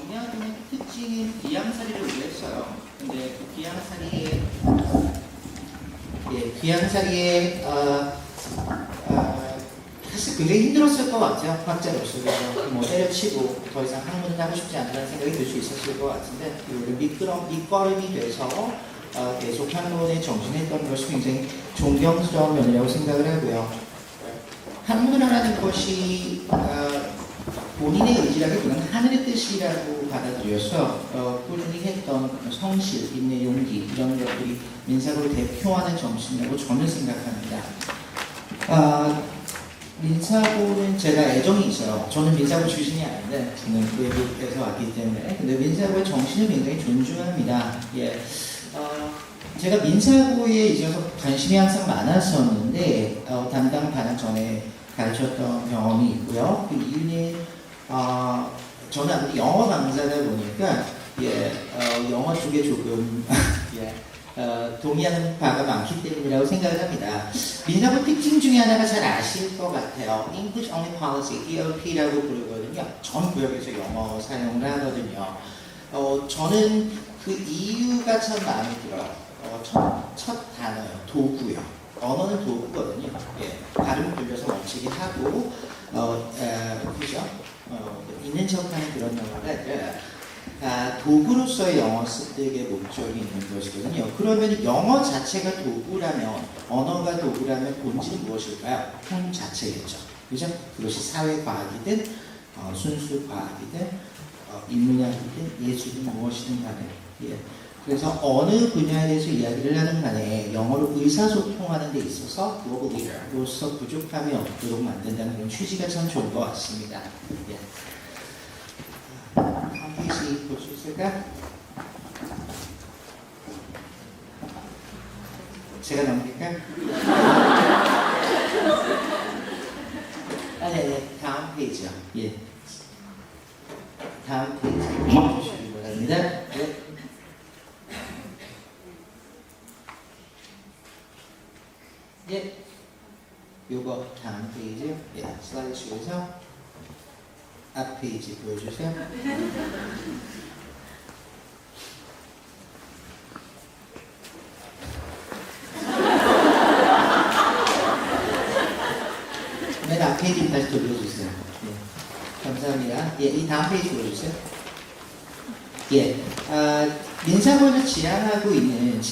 그냥 특징인 기양사리를 우리가 했어요. 근데 그 기양사리에 사실 굉장히 힘들었을 것 같아요. 학자로서. 그래서 뭐 때려치고 더 이상 학문을 하고 싶지 않다는 생각이 들 수 있었을 것 같은데, 밑거름이 돼서 계속 학문에 정진했던 것이 굉장히 존경스러운 면이라고 생각을 하고요. 학문을 하라는 것이 본인의 의지라기보다는 하늘의 뜻이라고 받아들여서 꾸준히 했던 성실, 인내, 용기 이런 것들이 민사고를 대표하는 정신이라고 저는 생각합니다. 민사고는 제가 애정이 있어요. 저는 민사고 출신이 아닌데 저는 외국에서 왔기 때문에. 근데 민사고의 정신을 굉장히 존중합니다. 예. 제가 민사고에 있어서 관심이 항상 많았었는데 담당 반학 전에 가르쳤던 경험이 있고요. 그 이유는 저는 아무래도 영어 강사다 보니까 영어 쪽에 조금 동의하는 바가 많기 때문이라고 생각을 합니다. 민사고 특징 중에 하나가 잘 아실 것 같아요. English Only Policy, EOP라고 부르거든요. 전 구역에서 영어 사용을 하거든요. 저는 그 이유가 참 마음에 들어요. 첫 단어요. 도구요. 언어는 도구거든요. 발음 돌려서 멈추게 하고, 그죠? 있는 척하는 그런 영어가 도구로서의 영어 습득의 목적이 있는 것이거든요. 그러면 영어 자체가 도구라면, 언어가 도구라면 본질은 무엇일까요? 품 자체겠죠. 그죠? 그것이 사회과학이든, 순수과학이든, 인문학이든, 예술이든 무엇이든 간에. 그래서 어느 분야에 대해서 이야기를 하는 간에 영어로 의사소통하는 데 있어서 글로벌 리더로서 부족함이 없도록 만든다는 그런 취지가 참 좋은 것 같습니다. 한 페이지 볼 수 있을까? 제가 넘길까? 네. 다음 페이지요. 다음 페이지 주시기 바랍니다. 요거 다음 페이지, 슬라이드 중에서 앞 페이지 보여주세요. 맨 앞 페이지 다시 돌려주세요. 감사합니다. 이 다음 페이지 보여주세요. 민사고에서 지향하고 있는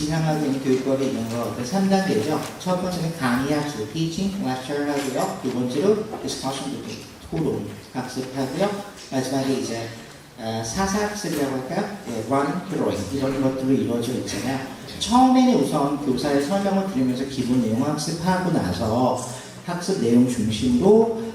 교육법에 있는 거 3단계죠. 첫 번째는 강의 학습, teaching, lecture 하고요. 두 번째로 discussion, 토론, 학습하고요. 마지막에 이제 사사학습이라고 할까요? run, drawing 이런 것들로 이루어져 있잖아요. 처음에는 우선 교사의 설명을 들으면서 기본 내용 학습하고 나서 학습 내용 중심으로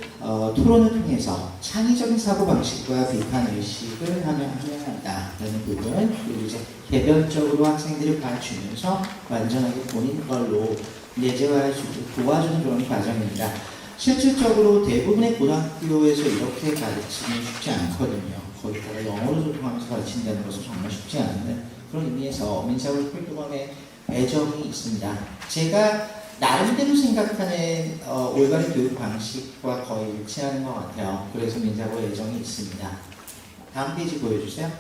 토론을 통해서 창의적인 사고방식과 비판의식을 하면 한다라는 부분, 그리고 이제 개별적으로 학생들을 봐주면서 완전하게 본인 걸로 내재화해주고 도와주는 그런 과정입니다. 실질적으로 대부분의 고등학교에서 이렇게 가르치면 쉽지 않거든요. 거기다가 영어로 소통하면서 가르친다는 것은 정말 쉽지 않은데, 그런 의미에서 민사고 프로그램에 애정이 있습니다. 제가 나름대로 생각하는 올바른 교육 방식과 거의 일치하는 것 같아요. 그래서 민사고에 애정이 있습니다. 다음 페이지 보여주세요.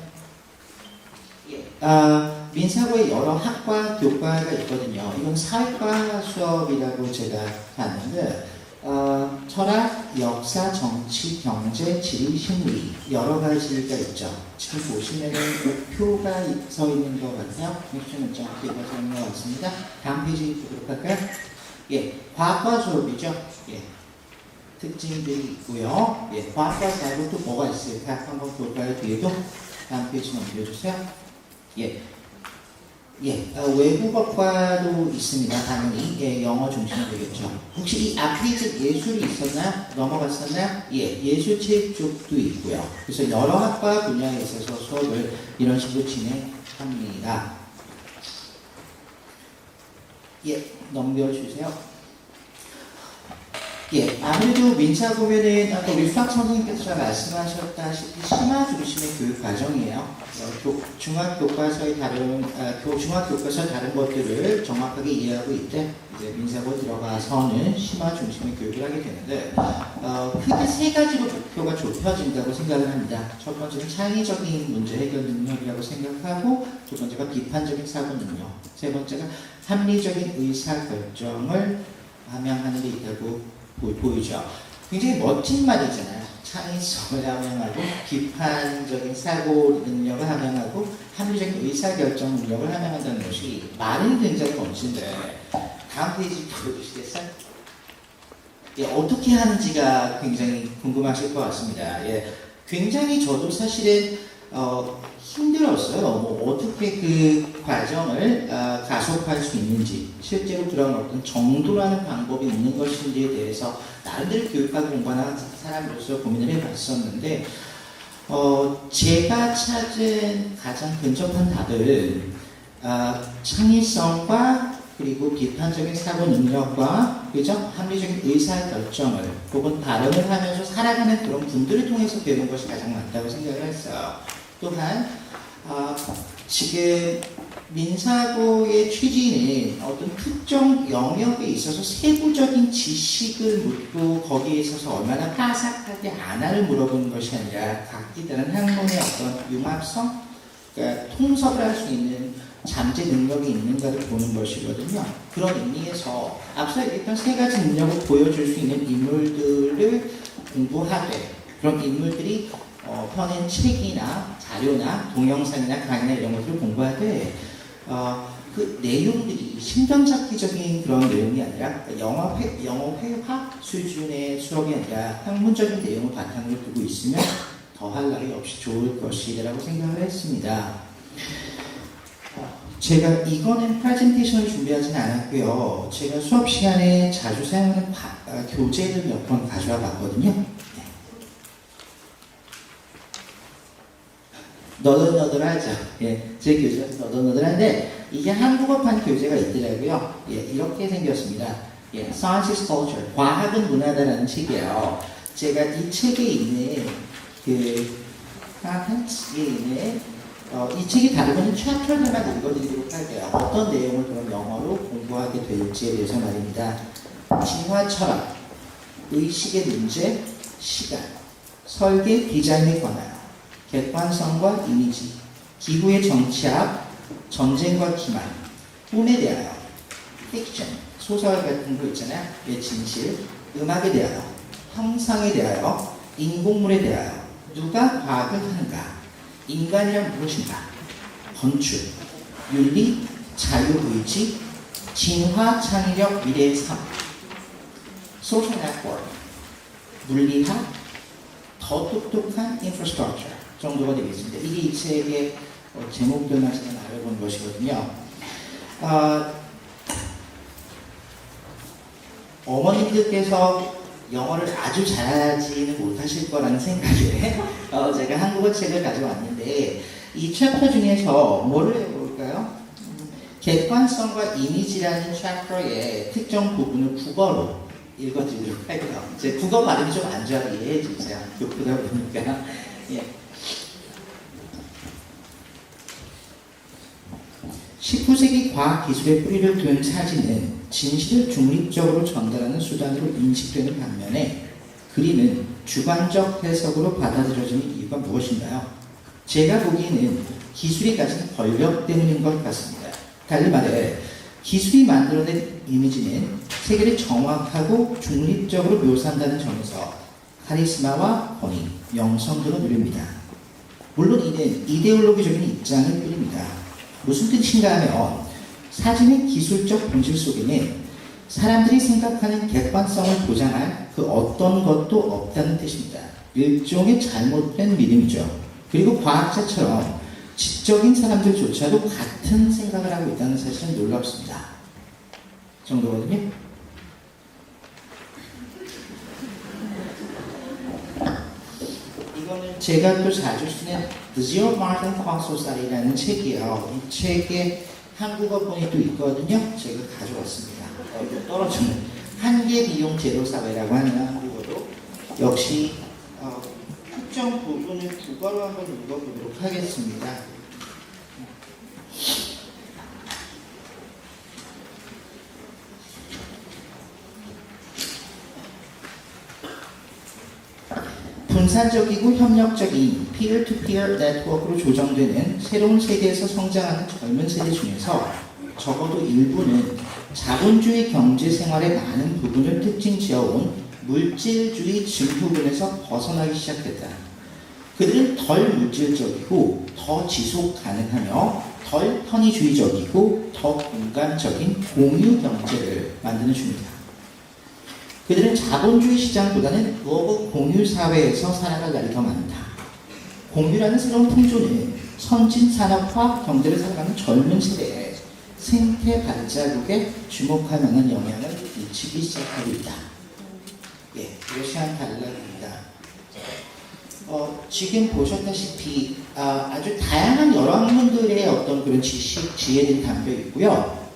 민사고에 여러 학과, 교과가 있거든요. 이건 사회과 수업이라고 제가 봤는데 철학, 역사, 정치, 경제, 지리, 심리 여러 가지가 있죠. 지금 보시면은 목표가 서 있는 것 같아요. 목표는 정확히 서 있는 것 같습니다. 다음 페이지 보도록 할까요? 과학과 수업이죠. 특징들이 있고요. 과학과 말고 또 뭐가 있을까? 한번 볼까요? 뒤에도 다음 페이지 넘겨주세요. 외국어과도 있습니다. 당연히 영어 중심이 되겠죠. 혹시 이 앞에 예술이 있었나요? 넘어갔었나요? 예술책 쪽도 있고요. 그래서 여러 학과 분야에 있어서 수업을 이런 식으로 진행합니다. 넘겨주세요. 예, 아무래도 민사 보면은 아까 우리 수학 선생님께서 잘 말씀하셨다시피 심화 중심의 교육 과정이에요. 중학교과서의 중학교과서 다른 것들을 정확하게 이해하고 있대 이제 민사고 들어가서는 심화 중심의 교육을 하게 되는데 크게 세 가지로 목표가 좁혀진다고 생각을 합니다. 첫 번째는 창의적인 문제 해결 능력이라고 생각하고 두 번째가 비판적인 사고 능력, 세 번째가 합리적인 의사 결정을 함양하는 데 있다고 보이죠. 굉장히 멋진 말이잖아요. 창의성을 함양하고 비판적인 사고 능력을 함양하고 합리적인 의사결정 능력을 함양한다는 것이 말은 굉장히 멋진데 다음 페이지 보여주시겠어요? 예, 어떻게 하는지가 굉장히 궁금하실 것 같습니다. 예, 굉장히 저도 사실은 힘들었어요. 뭐 어떻게 그 과정을 가속할 수 있는지, 실제로 그런 어떤 정도라는 방법이 있는 것인지에 대해서 나름대로 교육과 공부하는 사람으로서 고민을 해봤었는데 제가 찾은 가장 근접한 답은 창의성과 그리고 비판적인 사고 능력과 그죠? 합리적인 의사 결정을 혹은 발언을 하면서 살아가는 그런 분들을 통해서 배우는 것이 가장 맞다고 생각을 했어요. 또한 지금 민사고의 취지는 어떤 특정 영역에 있어서 세부적인 지식을 묻고 거기에 있어서 얼마나 빠삭하게 안하를 물어보는 것이 아니라 각기 다른 학문의 어떤 융합성, 그러니까 통섭을 할 수 있는 잠재 능력이 있는가를 보는 것이거든요. 그런 의미에서 앞서 얘기했던 세 가지 능력을 보여줄 수 있는 인물들을 공부하되 그런 인물들이 펴낸 책이나 자료나 동영상이나 강의나 이런 것들을 공부하되 그 내용들이 심전잡기적인 그런 내용이 아니라 영어 회화 수준의 수업이 아니라 학문적인 내용을 바탕으로 두고 있으면 더할 나위 없이 좋을 것이라고 생각을 했습니다. 제가 이거는 프레젠테이션을 준비하진 않았고요. 제가 수업 시간에 자주 사용하는 교재를 몇 번 가져와 봤거든요. 너덜너덜하죠. 예, 제 교재가 너덜너덜한데 이게 한국어판 교재가 있더라고요. 예, 이렇게 생겼습니다. 예, Science is Culture, 과학은 문화다라는 책이에요. 제가 이 책에 있는 컨텐츠에 있는 이 책이 다루는 챕터들만 읽어드리도록 할게요. 어떤 내용을 그럼 영어로 공부하게 될지에 대해서 말입니다. 진화 철학, 의식의 문제, 시간, 설계, 디자인에 관하여, 객관성과 이미지, 기후의 정치학, 전쟁과 기만, 꿈에 대하여, 픽션, 소설 같은 거 있잖아요. 진실, 음악에 대하여, 형상에 대하여, 인공물에 대하여, 누가 과학을 하는가, 인간이란 무엇인가, 건축, 윤리, 자유의지, 진화, 창의력, 미래의 삶, 소셜 네트워크, 물리학, 더 똑똑한 인프라스트럭처 정도가 되겠습니다. 이게 이 책의 제목들만 제가 알아본 것이거든요. 어머님들께서 영어를 아주 잘하지는 못하실 거라는 생각에 제가 한국어 책을 가져왔는데 이 챕터 중에서 뭐를 해볼까요? 객관성과 이미지라는 챕터의 특정 부분을 국어로 읽어드리도록 할게요. 제 국어 발음이 좀 안 좋아서 이해해 주세요. 교포다 보니까. 예. 19세기 과학기술의 뿌리를 둔 사진은 진실을 중립적으로 전달하는 수단으로 인식되는 반면에 그림은 주관적 해석으로 받아들여지는 이유가 무엇인가요? 제가 보기에는 기술이 가진 권력 때문인 것 같습니다. 달리 말해 기술이 만들어낸 이미지는 세계를 정확하고 중립적으로 묘사한다는 점에서 카리스마와 권위, 명성도를 누립니다. 물론 이는 이데올로기적인 입장일 뿐입니다. 무슨 뜻인가 하면 사진의 기술적 본질 속에는 사람들이 생각하는 객관성을 보장할 그 어떤 것도 없다는 뜻입니다. 일종의 잘못된 믿음이죠. 그리고 과학자처럼 지적인 사람들조차도 같은 생각을 하고 있다는 사실은 놀랍습니다. 정도거든요. 이거는 제가 또 자주 쓰는 The Zero Martin Causal Study라는 책이에요. 이 책에 한국어 본이 또 있거든요. 제가 가져왔습니다. 떨어지는 한계 비용 제로 사회라고 하는 한국어로 역시 특정 부분을 국어로 한번 읽어보도록 하겠습니다. 분산적이고 협력적인 peer-to-peer 네트워크로 조정되는 새로운 세계에서 성장하는 젊은 세대 중에서 적어도 일부는 자본주의 경제 생활의 많은 부분을 특징 지어온 물질주의 증후군에서 벗어나기 시작했다. 그들은 덜 물질적이고 더 지속 가능하며 덜 편의주의적이고 더 공간적인 공유 경제를 만드는 중이다. 그들은 자본주의 시장보다는 글로벌 공유 사회에서 살아갈 날이 더 많다. 공유라는 새로운 풍조는 선진 산업화 경제를 살아가는 젊은 세대의 생태 발자국에 주목할 만한 영향을 미치기 시작하고 있다. 예, 이것이 한 단락입니다. 지금 보셨다시피 아주 다양한 여러 학문들의 어떤 그런 지식, 지혜들이 담겨 있고요.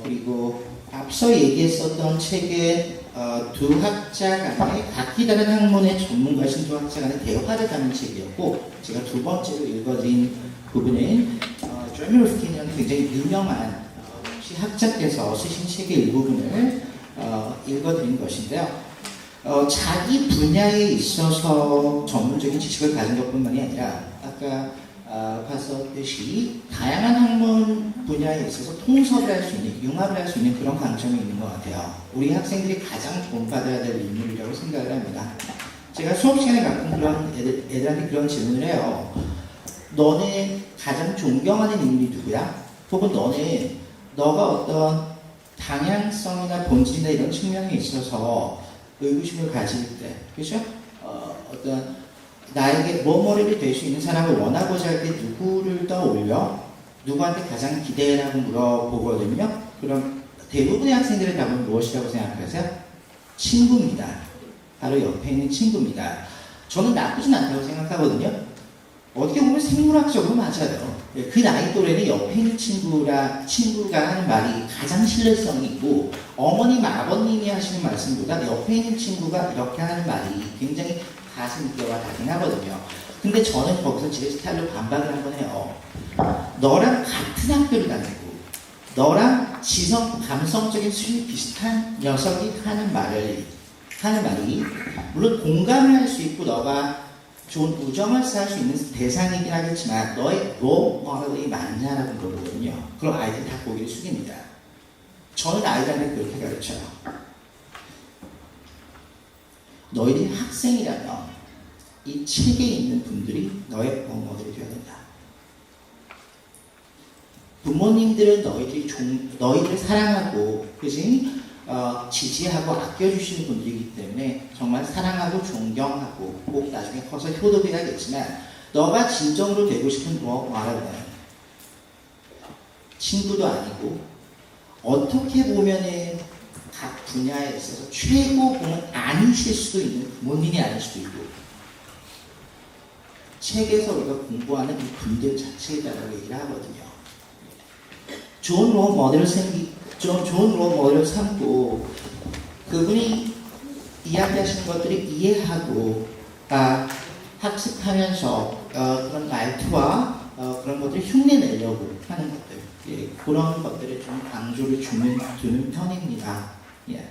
그리고 앞서 얘기했었던 책은 두 학자 간의 각기 다른 학문의 전문가신 두 학자 간의 대화를 담은 책이었고, 제가 두 번째로 읽어드린 부분은 조미 루프킨이라는 굉장히 유명한 학자께서 쓰신 책의 일부분을 읽어드린 것인데요. 자기 분야에 있어서 전문적인 지식을 가진 것뿐만이 아니라 아까 봤었듯이 다양한 학문 분야에 있어서 통섭을 할 수 있는, 융합을 할 수 있는 그런 강점이 있는 것 같아요. 우리 학생들이 가장 본받아야 될 인물이라고 생각을 합니다. 제가 수업 시간에 가끔 그런 애들한테 그런 질문을 해요. 너는 가장 존경하는 인물이 누구야? 혹은 너가 어떤 방향성이나 본질이나 이런 측면에 있어서 의구심을 가질 때, 그렇죠? 어떤 나에게 뭐뭐를 될 수 있는 사람을 원하고자 할 때 누구를 떠올려? 누구한테 가장 기대라고 물어보거든요. 그럼 대부분의 학생들의 답은 무엇이라고 생각하세요? 친구입니다. 바로 옆에 있는 친구입니다. 저는 나쁘진 않다고 생각하거든요. 어떻게 보면 생물학적으로 맞아요. 그 나이 또래는 옆에 있는 친구가 하는 말이 가장 신뢰성이 있고, 어머님, 아버님이 하시는 말씀보다 옆에 있는 친구가 이렇게 하는 말이 굉장히 가슴 뼈가 다긴 하거든요. 근데 저는 거기서 제 스타일로 반박을 한번 해요. 너랑 같은 학교를 다니고 너랑 감성적인 수준이 비슷한 녀석이 하는 말이 물론 공감을 할 수 있고 너가 좋은 우정을 쌓을 수 있는 대상이긴 하겠지만 너의 모델이 맞냐라고 물어보거든요. 그럼 아이들이 다 고개를 숙입니다. 저는 아이들한테 그렇게 가르쳐요. 너희들이 학생이라면 이 책에 있는 분들이 너의 모델이 되어야 된다. 부모님들은 너희들을 사랑하고, 그지? 지지하고 아껴주시는 분들이기 때문에 정말 사랑하고 존경하고 꼭 나중에 커서 효도도 해야겠지만, 너가 진정으로 되고 싶은 말하는 친구도 아니고, 어떻게 보면은 각 분야에 있어서 최고 보면 아니실 수도 있는 부모님이 아닐 수도 있고, 책에서 우리가 공부하는 이 분들 자체라고 얘기를 하거든요. 좋은 롤모델을 삼고 그분이 이야기하시는 것들을 이해하고 학습하면서 그런 말투와 그런 것들을 흉내내려고 하는 것들, 예, 그런 것들에 좀 강조를 두는 편입니다. 예.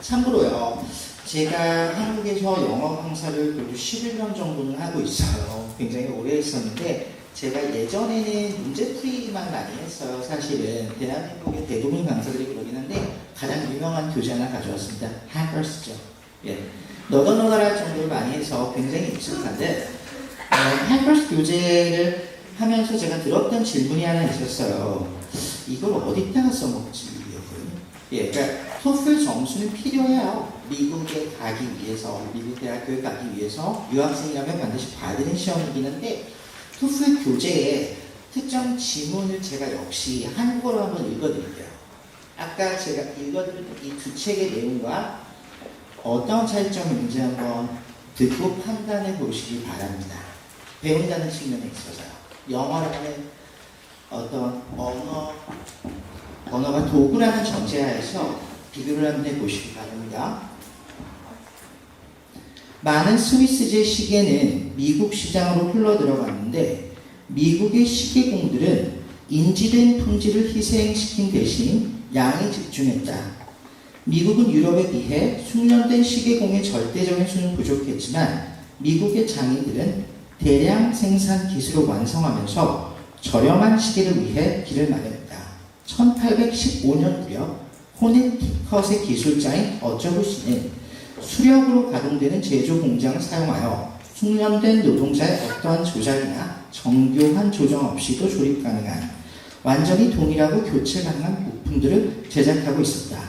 참고로요, 제가 한국에서 영어 강사를 그래도 11년 정도는 하고 있어요. 굉장히 오래 했었는데, 제가 예전에는 문제풀이만 많이 했어요. 사실은 대한민국의 대부분 강사들이 그러긴 한데, 가장 유명한 교재 하나 가져왔습니다. 해커스죠. 예. 너덜너덜할 정도로 많이 해서 굉장히 익숙한데, 해커스 교재를 하면서 제가 들었던 질문이 하나 있었어요. 이걸 어디다가 써먹지? 예, 그러니까 토플 점수는 필요해요. 미국에 가기 위해서, 미국 대학교에 가기 위해서 유학생이라면 반드시 봐야 되는 시험이긴 한데, 토플 교재에 특정 지문을 제가 역시 한국어로 한번 읽어드릴게요. 아까 제가 읽어드린 이 두 책의 내용과 어떤 차이점이 있는지 한번 듣고 판단해 보시기 바랍니다. 배운다는 측면에 있어서요. 영어라는 어떤 언어가 도구라는 전제하에서 비교를 한번 해보시기 바랍니다. 많은 스위스제 시계는 미국 시장으로 흘러들어갔는데 미국의 시계공들은 인지된 품질을 희생시킨 대신 양에 집중했다. 미국은 유럽에 비해 숙련된 시계공의 절대적인 수는 부족했지만 미국의 장인들은 대량 생산 기술을 완성하면서 저렴한 시계를 위해 길을 마련했다. 1815년 무렵 코네티컷의 기술자인 어쩌구 씨는 수력으로 가동되는 제조 공장을 사용하여 숙련된 노동자의 어떠한 조작이나 정교한 조정 없이도 조립 가능한 완전히 동일하고 교체 가능한 부품들을 제작하고 있었다.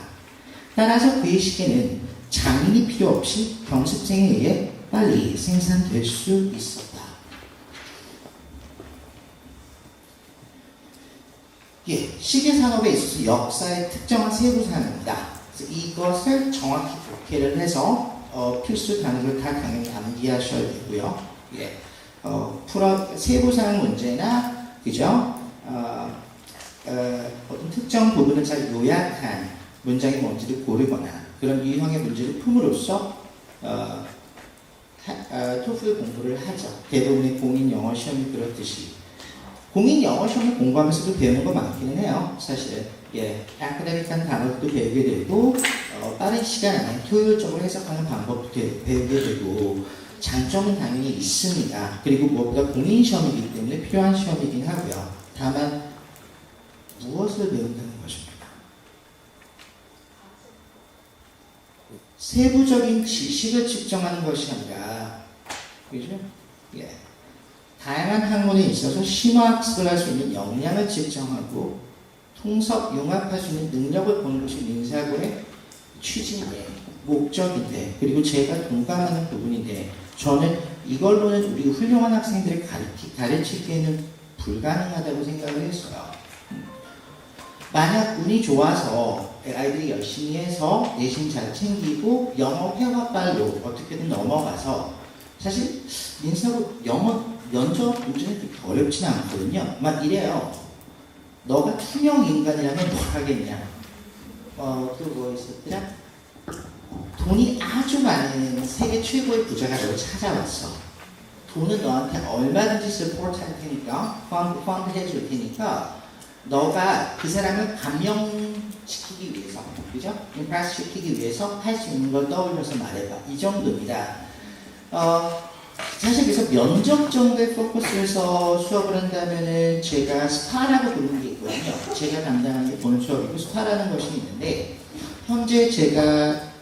따라서 그의 시계는 장인이 필요 없이 병습생에 의해 빨리 생산될 수 있었다. 예, 시계 산업에 있어서 역사의 특정한 세부 사항입니다. 그래서 이것을 정확히 독해를 해서 필수 단어를 다 당연히 암기하셔야 되고요. 예, 세부 사항 문제나 그죠? 어떤 특정 부분을 잘 요약한 문장이 뭔지를 고르거나 그런 유형의 문제를 품으로써 토플 공부를 하죠. 대부분의 공인 영어 시험이 그렇듯이 공인 영어 시험을 공부하면서도 배우는 거 많기는 해요. 사실 예, 아카데믹한 단어도 배우게 되고 빠른 시간 안에 효율적으로 해석하는 방법도 배우게 되고 장점은 당연히 있습니다. 그리고 무엇보다 공인 시험이기 때문에 필요한 시험이긴 하고요. 다만 무엇을 배운다는 것입니다. 세부적인 지식을 측정하는 것이 아니라 그죠? 예. 다양한 학문에 있어서 심화학습을 할 수 있는 역량을 측정하고 통섭, 융합할 수 있는 능력을 보는 것이 민사고의 취지인데 목적인데 그리고 제가 동감하는 부분인데 저는 이걸로는 우리 훌륭한 학생들을 가르치기에는 불가능하다고 생각을 했어요. 만약 운이 좋아서 아이들이 열심히 해서 내신 잘 챙기고 영어 회화빨로 어떻게든 넘어가서 사실 민사고 영어 면접 문제는 그렇게 어렵지는 않거든요. 막 이래요. 너가 투명 인간이라면 뭘 하겠냐. 또 뭐 있었더라? 돈이 아주 많은 세계 최고의 부자가 너를 찾아왔어. 돈은 너한테 얼마든지 서포트 할 테니까, 펀드 해줄 테니까, 너가 그 사람을 감명시키기 위해서, 그죠? 임프레스 시키기 위해서 할 수 있는 걸 떠올려서 말해봐. 이 정도입니다. 사실 그래서 면접 정도에 포커스해서 수업을 한다면은 제가 스파라고 부르는 게 있거든요. 제가 담당하는 게 본 수업이고 스파라는 것이 있는데 현재 제가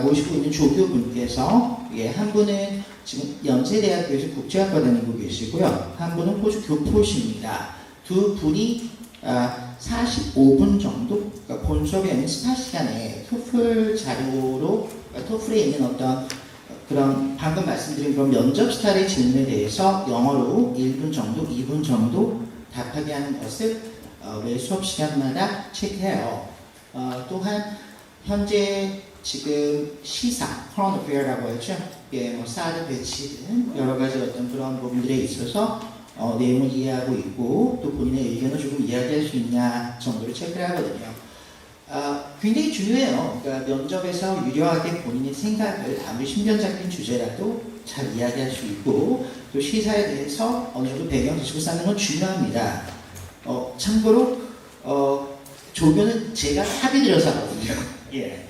모시고 있는 조교분께서 한 분은 지금 연세대학교에서 국제학과 다니고 계시고요. 한 분은 호주 교포십니다. 두 분이 45분 정도 그러니까 본 수업에 있는 스파 시간에 토플 자료로 토플에 있는 어떤 그런 방금 말씀드린 그런 면접 스타일의 질문에 대해서 영어로 1분 정도, 2분 정도 답하게 하는 것을 매 수업 시간마다 체크해요. 또한 현재 지금 시사, current affair라고 하죠. 예, 뭐 사드 배치든 여러 가지 어떤 그런 부분들에 있어서 내용을 이해하고 있고 또 본인의 의견을 조금 이야기할 수 있냐 정도를 체크를 하거든요. 굉장히 중요해요. 그러니까 면접에서 유려하게 본인의 생각을 아무리 신변 잡힌 주제라도 잘 이야기할 수 있고 또 시사에 대해서 어느 정도 배경 지식을 쌓는 건 중요합니다. 참고로 조교는 제가 합의 들여서 하거든요. 예.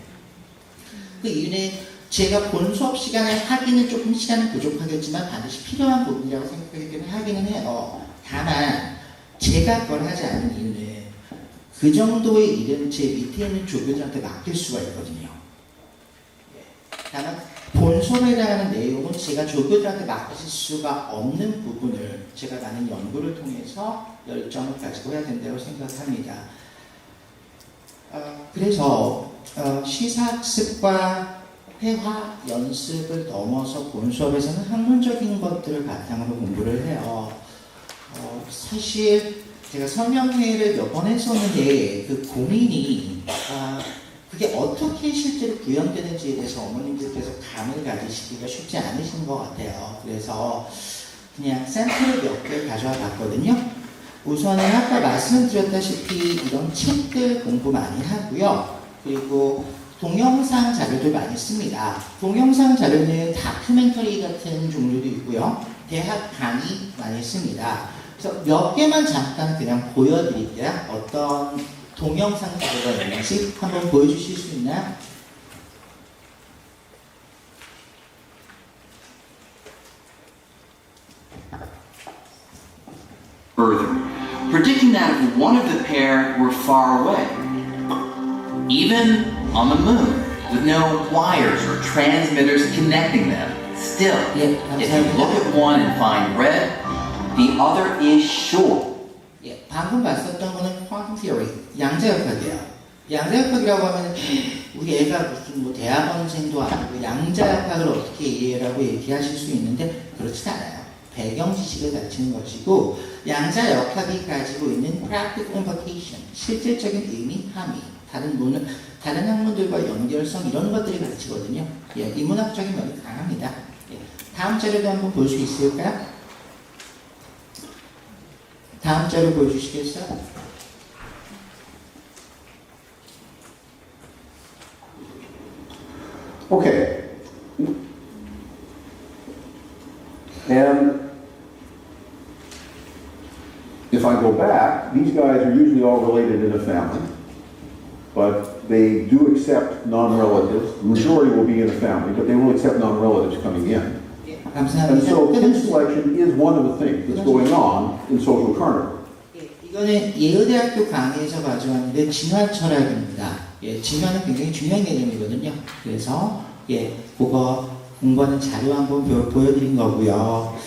그 이유는 제가 본 수업 시간에 하기는 조금 시간이 부족하겠지만 반드시 필요한 부분이라고 생각하기 때문에 하기는 해요. 다만 제가 그걸 하지 않는 이유는 그 정도의 일은 제 밑에 있는 조교들한테 맡길 수가 있거든요. 다만 본 수업에 해당하는 내용은 제가 조교들한테 맡길 수가 없는 부분을 제가 많은 연구를 통해서 열정을 가지고 해야 된다고 생각합니다. 그래서 시사학습과 회화 연습을 넘어서 본 수업에서는 학문적인 것들을 바탕으로 공부를 해요. 사실 제가 설명회를 몇 번 했었는데 그 고민이 그게 어떻게 실제로 구현되는지에 대해서 어머님들께서 감을 가지시기가 쉽지 않으신 것 같아요. 그래서 그냥 샘플을 몇 개 가져와 봤거든요. 우선은 아까 말씀드렸다시피 이런 책들 공부 많이 하고요. 그리고 동영상 자료도 많이 씁니다. 동영상 자료는 다큐멘터리 같은 종류도 있고요. 대학 강의 많이 씁니다. 그래서 몇 개만 잠깐 그냥 보여드릴게요. 어떤 동영상 자료가 있는지 한번 보여주실 수 있나요? Further, predicting that if one of the pair were far away, even on the moon, with no wires or transmitters connecting them, still, if you look at one and find red, the other is sure. 예, 방금 봤었던 거는 quantum theory, 양자역학이에요. 양자역학이라고 하면 우리 애가 무슨 뭐 대학원생도 아니고 양자역학을 어떻게 이해라고 얘기하실 수 있는데 그렇진 않아요. 배경 지식을 갖추는 것이고 양자역학이 가지고 있는 practical implication, 실질적인 의미, 함의, 다른 학문들과 연결성 이런 것들이 가르치거든요. 예, 인문학적인 면이 강합니다. 예, 다음 자료도 한번 볼 수 있을까요? 다음 자료 보여주시겠어요? Okay. And if I go back, these guys are usually all related in a family, but they do accept non-relatives. The majority will be in a family, but they will accept non-relatives coming in. 예, And 감사합니다. so kin selection is one of the things that's going on in social carnivore. 예, 이거는 예의대학교 강의에서 가져왔는데 진화 철학입니다. 예, 진화는 굉장히 중요한 개념이거든요. 그래서 예, 그거 공부하는 자료 한번 보여드린 거고요.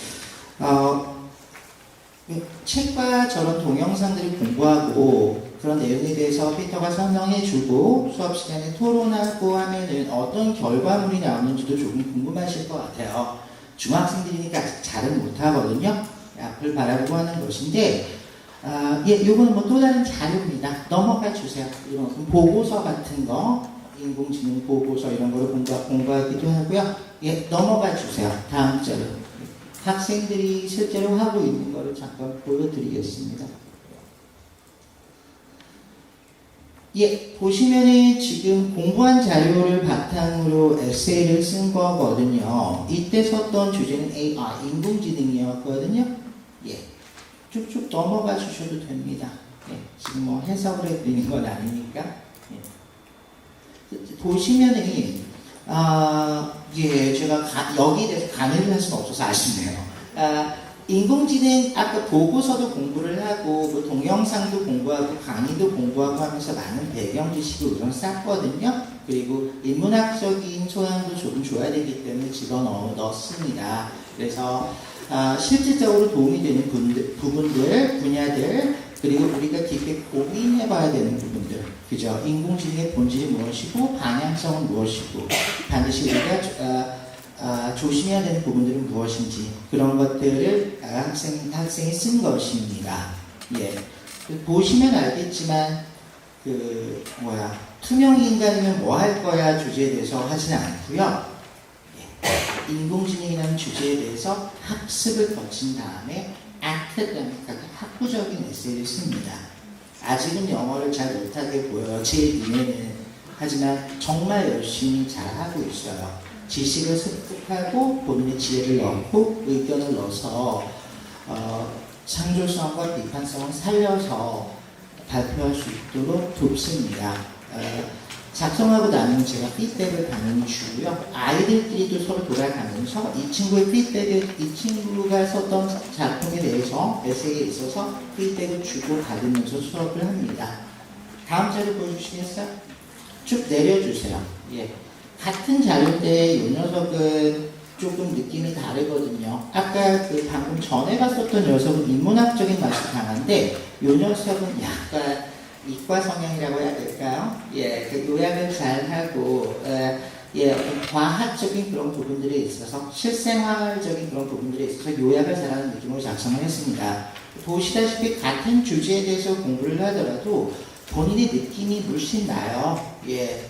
책과 저런 동영상들을 공부하고 그런 내용에 대해서 피터가 설명해주고 수업 시간에 토론하고 하면은 어떤 결과물이 나오는지도 조금 궁금하실 것 같아요. 중학생들이니까 아직 잘은 못하거든요. 앞을 바라보고 하는 것인데 예, 요거는 뭐 또 다른 자료입니다. 넘어가 주세요. 이런 보고서 같은 거, 인공지능 보고서 이런 거를 공부하기도 하고요. 예, 넘어가 주세요. 다음 자료. 학생들이 실제로 하고 있는 거를 잠깐 보여드리겠습니다. 예, 보시면은 지금 공부한 자료를 바탕으로 에세이를 쓴 거거든요. 이때 썼던 주제는 AI, 인공지능이었거든요. 예, 쭉쭉 넘어가 주셔도 됩니다. 예, 지금 뭐 해석을 해드리는 건 아니니까. 예. 보시면은, 예, 제가 여기에 대해서 강의를 할 수는 없어서 아쉽네요. 인공지능 아까 보고서도 공부를 하고 그 동영상도 공부하고 강의도 공부하고 하면서 많은 배경 지식을 우선 쌓거든요. 그리고 인문학적인 소양도 조금 줘야 되기 때문에 집어넣습니다. 그래서 실질적으로 도움이 되는 부분들, 분야들, 그리고 우리가 깊게 고민해봐야 되는 부분들, 그죠? 인공지능의 본질이 무엇이고 방향성은 무엇이고 반드시 우리가 조심해야 되는 부분들은 무엇인지 그런 것들을 학생이 쓴 것입니다. 예, 보시면 알겠지만 투명 인간이면 뭐 할 거야 주제에 대해서 하지는 않고요. 예, 인공지능이라는 주제에 대해서 학습을 거친 다음에 학구적인 에세이를 씁니다. 아직은 영어를 잘 못하게 보여요. 제 눈에는. 하지만 정말 열심히 잘 하고 있어요. 지식을 습득하고 본인의 지혜를 넣고 의견을 넣어서 창조성과 비판성을 살려서 발표할 수 있도록 돕습니다. 작성하고 나면 제가 피드백을 받는 주고요. 아이들끼리도 서로 돌아가면서 이 친구의 피드백을 이 친구가 썼던 작품에 대해서 에세이에 있어서 피드백을 주고 받으면서 수업을 합니다. 다음 자료 보여주시겠어요? 쭉 내려주세요. 예. 같은 자료인데 이 녀석은 조금 느낌이 다르거든요. 아까 방금 전에 봤었던 녀석은 인문학적인 맛이 강한데 이 녀석은 약간 이과 성향이라고 해야 될까요? 예, 그 요약을 잘 하고 예, 어떤 과학적인 그런 부분들에 있어서 실생활적인 그런 부분들에 있어서 요약을 잘하는 느낌으로 작성을 했습니다. 보시다시피 같은 주제에 대해서 공부를 하더라도 본인의 느낌이 물씬 나요. 예.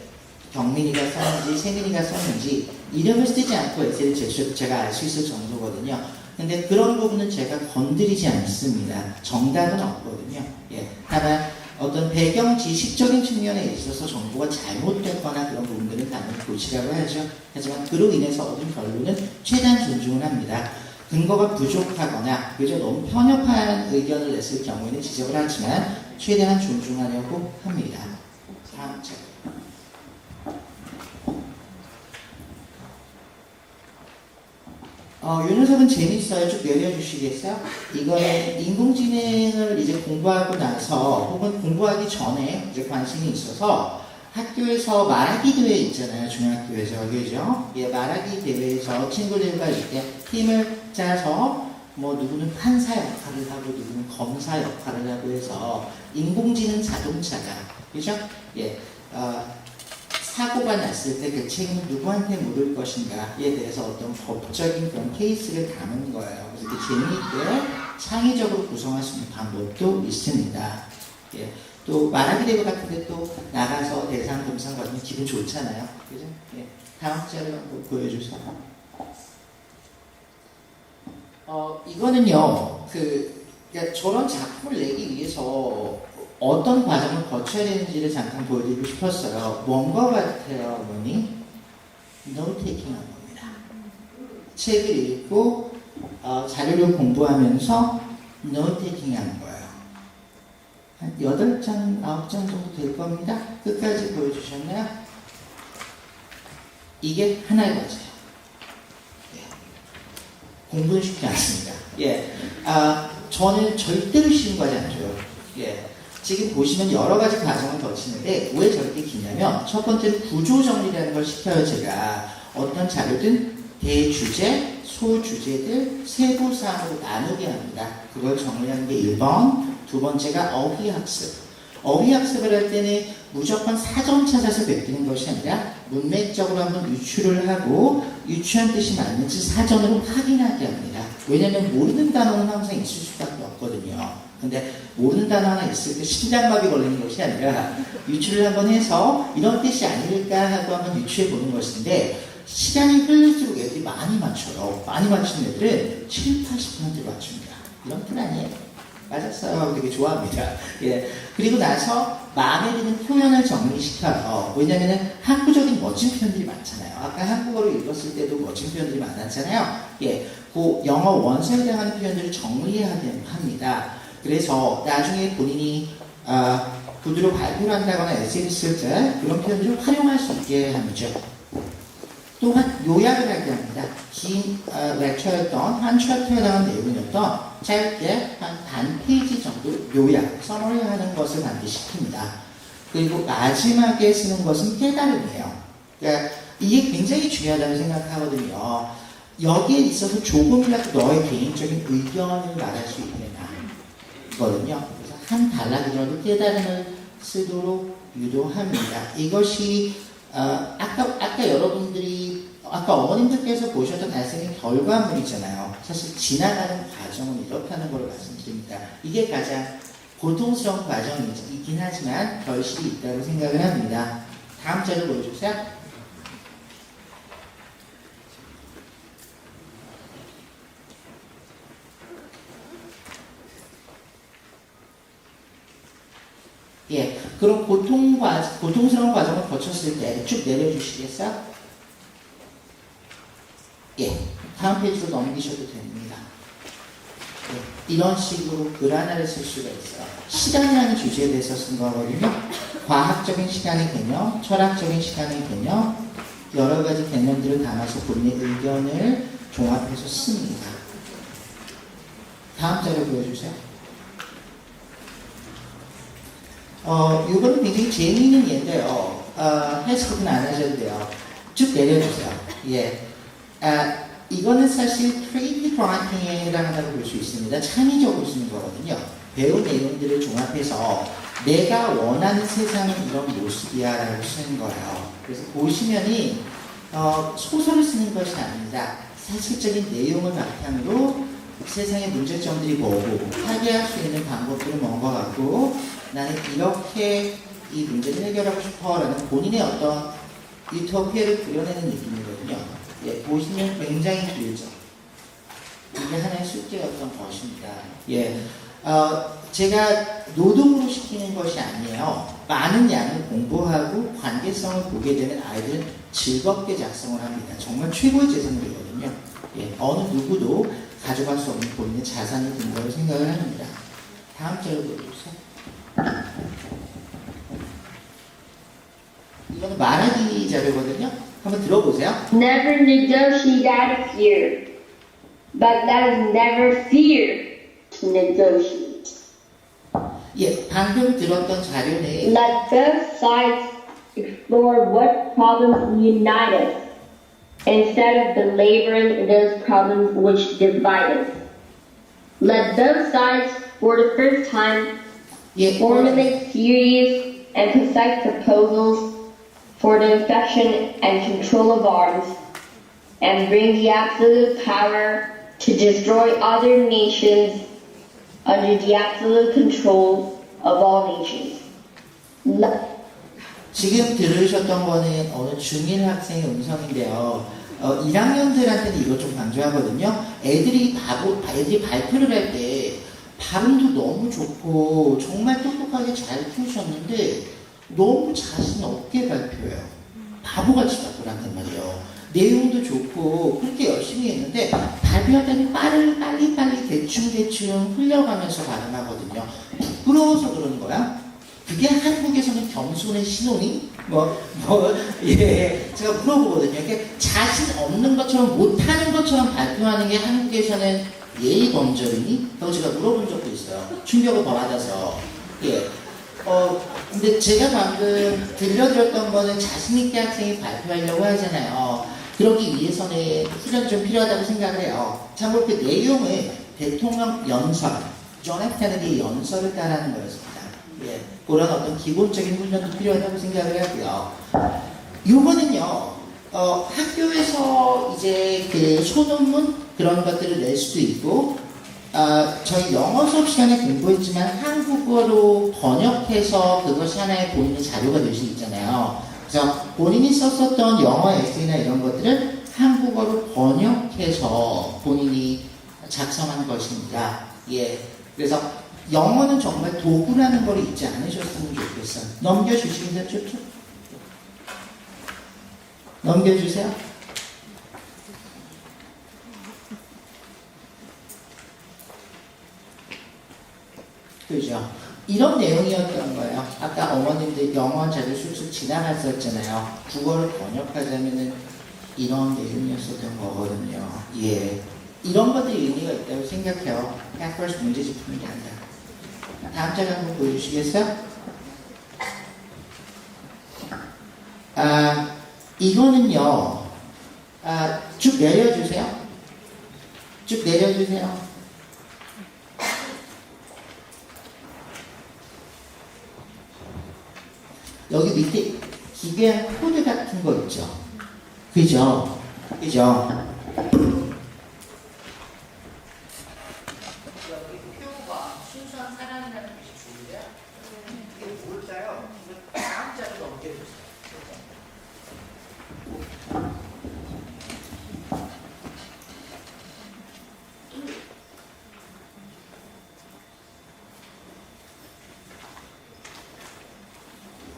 경민이가 썼는지 세민이가 썼는지 이름을 쓰지 않고 에세이를 제출해도 제가 알 수 있을 정도거든요. 근데 그런 부분은 제가 건드리지 않습니다. 정답은 없거든요. 예. 다만 어떤 배경 지식적인 측면에 있어서 정보가 잘못됐거나 그런 부분들은 당연히 고치라고 하죠. 하지만 그로 인해서 얻은 결론은 최대한 존중을 합니다. 근거가 부족하거나 그저 너무 편협한 의견을 냈을 경우에는 지적을 하지만 최대한 존중하려고 합니다. 다음 책. 요 녀석은 재밌어요. 쭉 내려주시겠어요? 이거는 인공지능을 이제 공부하고 나서 혹은 공부하기 전에 이제 관심이 있어서 학교에서 말하기 대회 있잖아요. 중학교에서. 그죠? 예, 말하기 대회에서 친구들과 이렇게 팀을 짜서 뭐 누구는 판사 역할을 하고 누구는 검사 역할을 하고 해서 인공지능 자동차가 그죠? 예, 사고가 났을 때 그 책임은 누구한테 물을 것인가에 대해서 어떤 법적인 그런 케이스를 담은 거예요. 그래서 이렇게 재미있게 창의적으로 구성할 수 있는 방법도 있습니다. 예, 또 말하기 대회 같은 데 또 나가서 대상 검상 받으면 기분 좋잖아요. 그죠? 예, 다음 자료 한번 보여주세요. 이거는요, 그러니까 저런 작품을 내기 위해서 어떤 과정을 거쳐야 되는지를 잠깐 보여드리고 싶었어요. 뭔가 같아요, 어머니? 노트테이킹 한 겁니다. 책을 읽고 자료를 공부하면서 노트테이킹 하는 거예요. 한 8장, 9장 정도 될 겁니다. 끝까지 보여주셨나요? 이게 하나의 과제예요. 공부는 쉽지 않습니다. 예, 저는 절대로 쉬운 과제 안 줘요. 예, 지금 보시면 여러 가지 과정을 거치는데 왜 저렇게 기냐면 첫 번째는 구조 정리라는 걸 시켜요. 제가 어떤 자료든 대주제, 소주제들 세부 사항으로 나누게 합니다. 그걸 정리하는 게 1번. 두 번째가 어휘학습. 어휘학습을 할 때는 무조건 사전 찾아서 베끼는 것이 아니라 문맥적으로 한번 유추를 하고 유추한 뜻이 맞는지 사전으로 확인하게 합니다. 왜냐하면 모르는 단어는 항상 있을 수밖에 없거든요. 근데 모르는 단어 하나 있을 때 심장마비 걸리는 것이 아니라 유추를 한번 해서 이런 뜻이 아닐까 하고 한번 유추해 보는 것인데 시간이 흐를수록 애들이 많이 맞춰요. 많이 맞추는 애들은 7, 80%를 맞춥니다. 이런 뜻 아니에요. 맞았어요 하고 되게 좋아합니다. 예. 그리고 나서 마음에 드는 표현을 정리시켜요. 왜냐면은 학구적인 멋진 표현들이 많잖아요. 아까 한국어로 읽었을 때도 멋진 표현들이 많았잖아요. 예. 그 영어 원서에 해당하는 표현들을 정리해야 합니다. 그래서 나중에 본인이 구두로 발표를 한다거나 에세이를 쓸 때 그런 표현들을 활용할 수 있게 하죠. 또한 요약을 하게 합니다. 긴 렉처였던 한 챕터에 나온 내용이었던 짧게 한 반 페이지 정도 요약, 서머리하는 것을 반드시 시킵니다. 그리고 마지막에 쓰는 것은 깨달음이에요. 그러니까 이게 굉장히 중요하다고 생각하거든요. 여기에 있어서 조금이라도 너의 개인적인 의견을 말할 수 있느냐 거든요. 그래서 한 단락이라도 깨달음을 쓰도록 유도합니다. 이것이 아까 여러분들이 아까 어머님들께서 보셨던 발생의 결과물이잖아요. 사실 지나가는 과정은 이렇다는 걸 말씀드립니다. 이게 가장 고통스러운 과정이긴 하지만 결실이 있다고 생각을 합니다. 다음 자료 보여주세요. 예, 그럼 고통스러운 과정을 거쳤을 때 쭉 내려주시겠어요? 예, 다음 페이지로 넘기셔도 됩니다. 예, 이런 식으로 글 하나를 쓸 수가 있어요. 시간이라는 주제에 대해서 쓴 거거든요. 과학적인 시간의 개념, 철학적인 시간의 개념, 여러 가지 개념들을 담아서 본인의 의견을 종합해서 씁니다. 다음 자료 보여주세요. 이거는 굉장히 재미있는 예인데요. 해석은 안 하셔도 돼요. 쭉 내려주세요. 예. 이거는 사실 크리에이티브 라이팅에 해당한다고 볼 수 있습니다. 창의적으로 쓰는 거거든요. 배운 내용들을 종합해서 내가 원하는 세상은 이런 모습이야 라고 쓰는 거예요. 그래서 보시면이 소설을 쓰는 것이 아닙니다. 사실적인 내용을 바탕으로 세상의 문제점들이 뭐고 해결할 수 있는 방법들은 뭔가 같고 나는 이렇게 이 문제를 해결하고 싶어 라는 본인의 어떤 유토피아를 그려내는 느낌이거든요. 예, 보시면 굉장히 길죠. 이게 하나의 숙제였던 것입니다. 예, 제가 노동으로 시키는 것이 아니에요. 많은 양을 공부하고 관계성을 보게 되는 아이들은 즐겁게 작성을 합니다. 정말 최고의 재산이거든요. 예, 어느 누구도 가져갈 수 없는 본인의 자산이 된다고 생각을 합니다. 다음 자료 보여주세요. 이거는 말하기 자료거든요. 한번 들어보세요. Never negotiate out of fear, but that is never fear to negotiate. 예, 방금 들었던 자료는 Let both sides explore what problems unite us, instead of belaboring those problems which divide us. Let both sides, for the first time, 예, formulate serious and precise proposals for the affection and control of arms, and bring the absolute power to destroy other nations under the absolute control of all nations. 지금 들으셨던 거는 어느 중1 학생의 음성인데요. 1학년들한테는 이거 좀 강조하거든요. 애들이 발표를 할 때 발음도 너무 좋고 정말 똑똑하게 잘 키우셨는데 너무 자신 없게 발표해요. 바보같이 발표를 한단 말이에요. 내용도 좋고 그렇게 열심히 했는데 발표할 때는 빨리 대충 흘려가면서 발음하거든요. 부끄러워서 그러는 거야? 그게 한국에서는 겸손의 신호니? 예, 제가 물어보거든요. 이렇게 자신 없는 것처럼 못하는 것처럼 발표하는 게 한국에서는 예의 범절이니? 하고 제가 물어본 적도 있어요. 충격을 받아서. 예. 근데 제가 방금 들려드렸던 거는 자신있게 학생이 발표하려고 하잖아요. 그러기 위해서는 훈련이 좀 필요하다고 생각을 해요. 참고로 그 내용은 대통령 연설, 존 F 케네디 연설을 따라하는 거였습니다. 예, 그런 어떤 기본적인 훈련도 필요하다고 생각을 하고요. 요거는요, 학교에서 이제 그 소논문 그런 것들을 낼 수도 있고, 저희 영어 수업 시간에 공부했지만 한국어로 번역해서 그것이 하나의 본인의 자료가 될 수 있잖아요. 그래서 본인이 썼었던 영어 에세이나 이런 것들을 한국어로 번역해서 본인이 작성한 것입니다. 예. 그래서 영어는 정말 도구라는 걸 잊지 않으셨으면 좋겠어요. 넘겨주시면 좋죠? 넘겨주세요. 그죠? 이런 내용이었던 거예요. 아까 어머님들 영어 자료 쑥쑥 지나갔었잖아요. 국어를 번역하자면은 이런 내용이었었던 거거든요. 예. 이런 것들이 의미가 있다고 생각해요. 학벌 문제집 푸는 게 아니라. 다음 자료 한번 보여주시겠어요? 이거는요. 쭉 내려주세요. 쭉 내려주세요. 여기 밑에 기괴한 코드 같은 거 있죠? 그죠? 그죠? 여기 표가 순수한 사람이라는 뜻이 좋은데요? 이게 뭘까요? 다음 자료 넘겨주세요.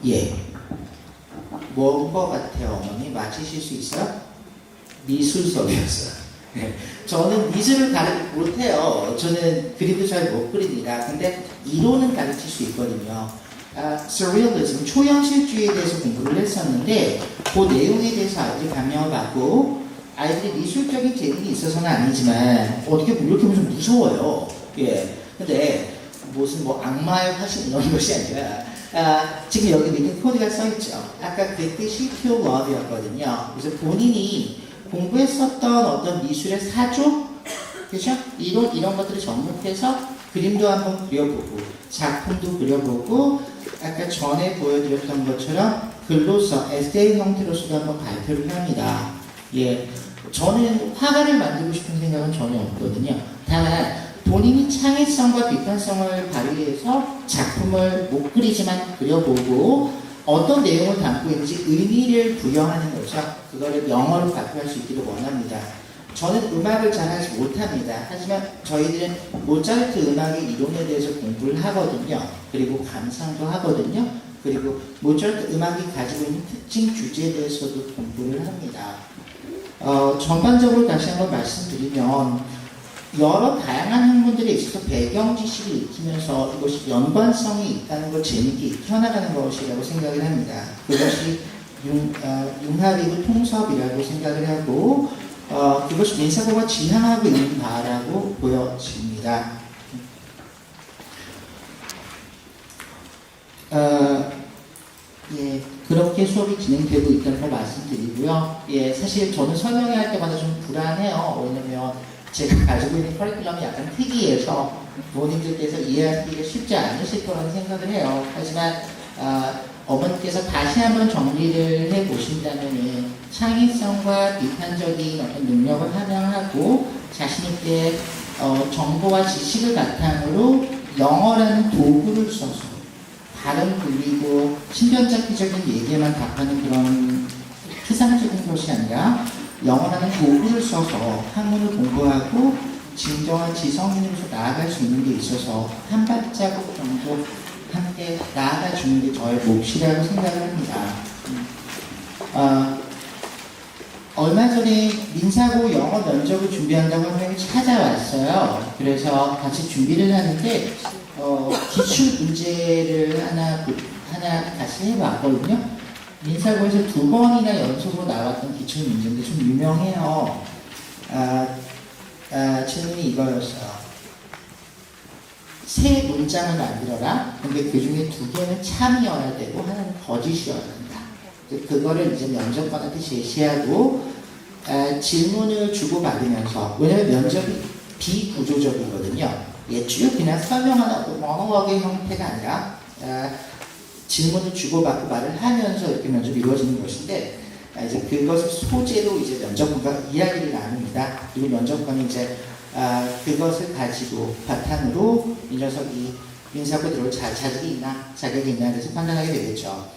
예. 뭔 거 같아요, 어머니? 맞히실 수 있어요? 미술 수업이었어요. 저는 미술을 가르치지 못해요. 저는 그림도 잘 못 그립니다. 근데 이론은 가르칠 수 있거든요. surrealism, 초현실주의에 대해서 공부를 했었는데 그 내용에 대해서 아이들이 감명을 받고 아이들이 미술적인 재능이 있어서는 아니지만 어떻게 이렇게 보면 무서워요. 예. 근데 무슨 뭐 악마의 화신 이런 것이 아니라 지금 여기 밑에 코드가 써있죠. 아까 그 뜻이 pure love였거든요. 그래서 본인이 공부했었던 어떤 미술의 사조, 그죠? 이런 것들을 접목해서 그림도 한번 그려보고, 작품도 그려보고, 아까 전에 보여드렸던 것처럼 글로서, 에세이 형태로서도 한번 발표를 합니다. 예. 저는 화가를 만들고 싶은 생각은 전혀 없거든요. 다만, 본인이 창의성과 비판성을 발휘해서 작품을 못 그리지만 그려보고 어떤 내용을 담고 있는지 의미를 부여하는 거죠. 그거를 영어로 발표할 수 있기를 원합니다. 저는 음악을 잘하지 못합니다. 하지만 저희들은 모차르트 음악의 이론에 대해서 공부를 하거든요. 그리고 감상도 하거든요. 그리고 모차르트 음악이 가지고 있는 특징 주제에 대해서도 공부를 합니다. 전반적으로 다시 한번 말씀드리면 여러 다양한 학문들에 있어서 배경 지식을 익히면서 이것이 연관성이 있다는 걸 재밌게 익혀나가는 것이라고 생각을 합니다. 그것이 융합이고 통섭이라고 생각을 하고 그것이 민사고가 지향하고 있는 바라고 보여집니다. 예, 그렇게 수업이 진행되고 있다는 걸 말씀드리고요. 예, 사실 저는 설명을 할 때마다 좀 불안해요. 왜냐면 제가 가지고 있는 커리큘럼이 약간 특이해서 부모님들께서 이해하기가 쉽지 않으실 거라는 생각을 해요. 하지만 어머니께서 다시 한번 정리를 해보신다면 창의성과 비판적인 어떤 능력을 함양하고 자신있게 정보와 지식을 바탕으로 영어라는 도구를 써서 발음 굴리고 신변잡기적인 얘기에만 답하는 그런 피상적인 것이 아니라 영어라는 도구를 써서 학문을 공부하고 진정한 지성인으로서 나아갈 수 있는 게 있어서 한 발자국 정도 함께 나아가 주는 게 저의 몫이라고 생각을 합니다. 얼마 전에 민사고 영어 면접을 준비한다고 한 명이 찾아왔어요. 그래서 같이 준비를 하는데 기출 문제를 하나 같이 해봤거든요. 민사고에서 2번이나 연속으로 나왔던 기출 문제인데 좀 유명해요. 질문이 이거였어요. 세 문장을 만들어라. 근데 그 중에 2개는 참이어야 되고 하나는 거짓이어야 된다. 그거를 이제 면접관한테 제시하고 질문을 주고받으면서, 왜냐면 면접이 비구조적이거든요. 예, 쭉 그냥 설명하는 모노로그의 형태가 아니라 질문을 주고받고 말을 하면서 이렇게 면접이 이루어지는 것인데, 이제 그것을 소재로 이제 면접관과 이야기를 나눕니다. 그리고 면접관이 이제 그것을 가지고 바탕으로 이 녀석이 민사고 들어올 자격이 있나 그래서 판단하게 되겠죠.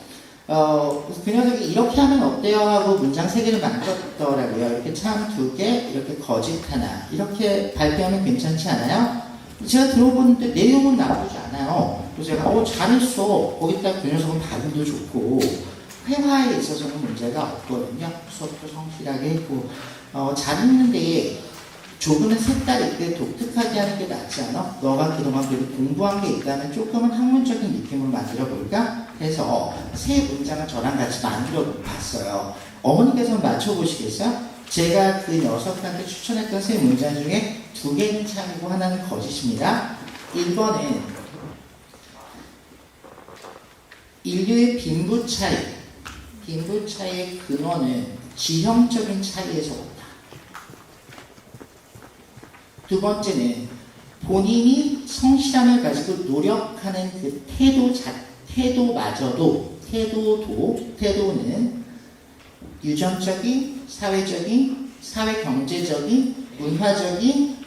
그 녀석이 이렇게 하면 어때요? 하고 문장 3개를 만들었더라고요. 이렇게 참 2개, 이렇게 거짓 하나. 이렇게 발표하면 괜찮지 않아요? 제가 들어보는데 내용은 나쁘지 않아요. 그래서 제가 잘했어. 거기다 그 녀석은 발음도 좋고 회화에 있어서는 문제가 없거든요. 수업도 성실하게 했고 잘했는데 조금은 색다르게 독특하게 하는 게 낫지 않아? 너가 그동안 그래도 공부한 게 있다면 조금은 학문적인 느낌으로 만들어 볼까? 해서 3문장을 저랑 같이 만들어 봤어요. 어머니께서 맞춰보시겠어요? 제가 그 녀석한테 추천했던 3문장 중에 2개는 참이고 하나는 거짓입니다. 1번은 인류의 빈부 차이의 근원은 지형적인 차이에서 온다. 2번째는 본인이 성실함을 가지고 노력하는 그 태도는 유전적인, 사회적인, 사회경제적인, 문화적인,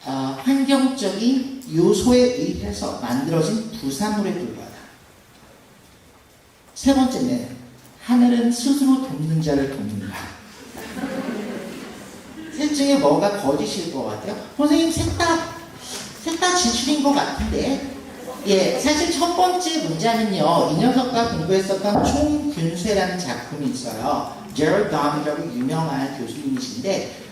환경적인 요소에 의해서 만들어진 부산물에 불과하다. 3번째는 하늘은 스스로 돕는 자를 돕는다. 셋 중에 뭐가 거짓일 것 같아요? 선생님 셋 다 진실인 것 같은데. 예, 사실 첫 번째 문장은요, 이 녀석과 공부했었던 총균쇠라는 작품이 있어요. 제럴 다움이라고 유명한 교수님이신데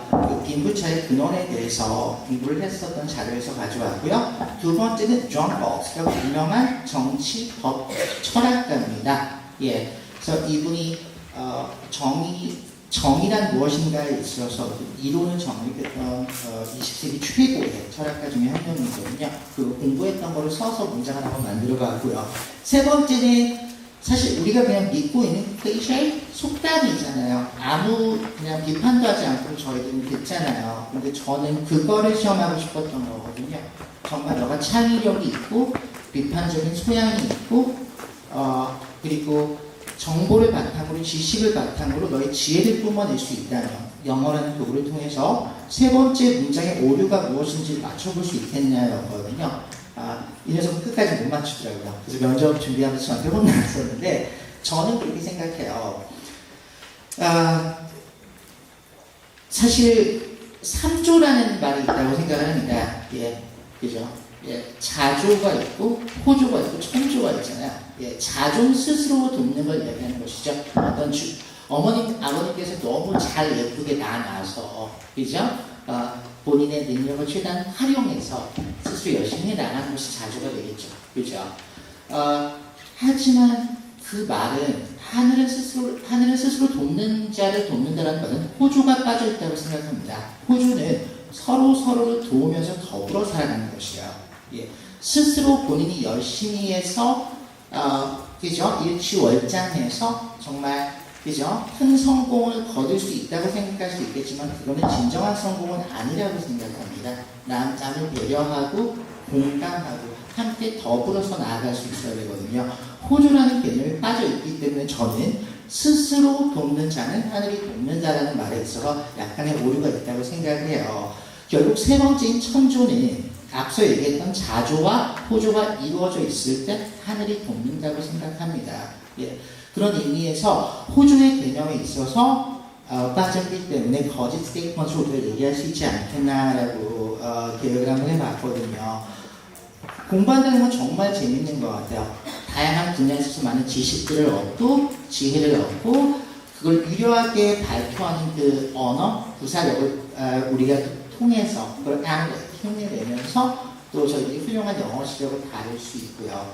그 빈부차의 근원에 대해서 공부를 했었던 자료에서 가져왔고요. 2번째는 존 벅스라고 유명한 정치, 법, 철학가입니다. 예, 그래서 이분이 정의란 무엇인가에 있어서 이론을 정립했던 20세기 최고의 철학가 중에 한 명이거든요. 그 공부했던 거를 써서 문장을 한번 만들어 봤고요. 3번째는 사실 우리가 그냥 믿고 있는 클리셰 속담이잖아요. 아무 그냥 비판도 하지 않고 저희들은 듣잖아요. 근데 저는 그거를 시험하고 싶었던 거거든요. 정말 너가 창의력이 있고 비판적인 소양이 있고 그리고 정보를 바탕으로, 지식을 바탕으로 너의 지혜를 뿜어낼 수 있다면 영어라는 도구를 통해서 3번째 문장의 오류가 무엇인지 맞춰볼 수 있겠냐였거든요. 이 녀석은 끝까지 못 맞추더라고요. 그래서 면접 준비하면서 저한테 혼났었는데 저는 그렇게 생각해요. 사실 3조라는 말이 있다고 생각을 합니다. 예, 그죠? 예, 자조가 있고 호조가 있고 천조가 있잖아요. 예, 자존 스스로 돕는 걸 얘기하는 것이죠. 어떤 어머님, 아버님께서 너무 잘 예쁘게 낳아서, 그죠? 본인의 능력을 최대한 활용해서 스스로 열심히 나가는 것이 자조가 되겠죠. 그죠? 하지만 그 말은 하늘은 스스로 돕는 자를 돕는다는 말은 호조가 빠져 있다고 생각합니다. 호조는 서로를 도우면서 더불어 살아가는 것이요. 예. 스스로 본인이 열심히 해서, 그죠? 일취월장해서 정말, 그죠? 큰 성공을 거둘 수 있다고 생각할 수 있겠지만, 그거는 진정한 성공은 아니라고 생각합니다. 남을 배려하고, 공감하고, 함께 더불어서 나아갈 수 있어야 되거든요. 호조라는 개념이 빠져 있기 때문에 저는 스스로 돕는 자는 하늘이 돕는다라는 말에 있어서 약간의 오류가 있다고 생각을 해요. 결국 세 번째인 천조는 앞서 얘기했던 자조와 호조가 이루어져 있을 때 하늘이 돕는다고 생각합니다. 예. 그런 의미에서 호조의 개념에 있어서 빠졌기 때문에 거짓 스테이트먼트로 우리가 얘기할 수 있지 않겠나라고 계획을 한번 해봤거든요. 공부한다는 건 정말 재밌는 것 같아요. 다양한 분야에서 많은 지식들을 얻고 지혜를 얻고 그걸 유려하게 발표하는 그 언어, 구사력을 우리가 통해서 그걸 흉내내면서 또 저희들이 훌륭한 영어 실력을 다룰 수 있고요.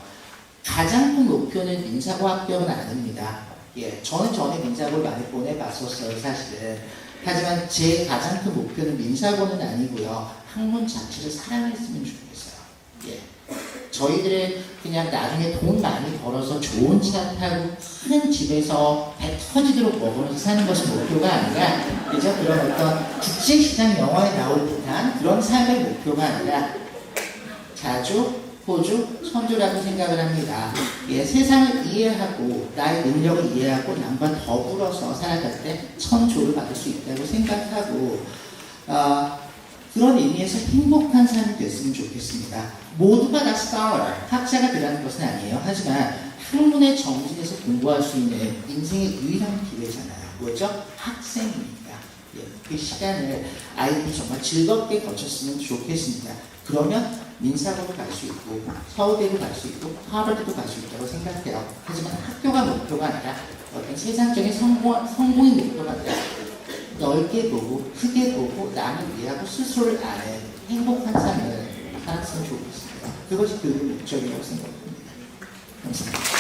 가장 큰 목표는 민사고 합격은 아닙니다. 예, 저는 전에 민사고를 많이 보내봤었어요, 사실은. 하지만 제 가장 큰 목표는 민사고는 아니고요. 학문 자체를 사랑했으면 좋겠어요. 예. 저희들은 그냥 나중에 돈 많이 벌어서 좋은 차 타고 큰 집에서 배 터지도록 먹으면서 사는 것이 목표가 아니라, 그죠? 그런 어떤 국제시장 영화에 나올 듯한 그런 삶의 목표가 아니라 자조, 호조, 천조라고 생각을 합니다. 예, 세상을 이해하고 나의 능력을 이해하고 남과 더불어서 살아갈 때 천조를 받을 수 있다고 생각하고 그런 의미에서 행복한 삶이 됐으면 좋겠습니다. 모두가 다 스칼러, 학자가 되라는 것은 아니에요. 하지만 학문의 정신에서 공부할 수 있는 인생의 유일한 기회잖아요. 뭐죠? 학생입니다. 예, 그 시간을 아이들이 정말 즐겁게 거쳤으면 좋겠습니다. 그러면 민사고도 갈 수 있고 서울대도 갈 수 있고 하버드도 갈 수 있다고 생각해요. 하지만 학교가 목표가 아니라 어떤 세상적인 성공이 목표가 아니라 넓게 보고 크게 보고 남을 이해하고 스스로를 아는 행복한 삶을 살았으면 좋겠습니다. 그것이 교육의 목적이라고 생각합니다. 감사합니다.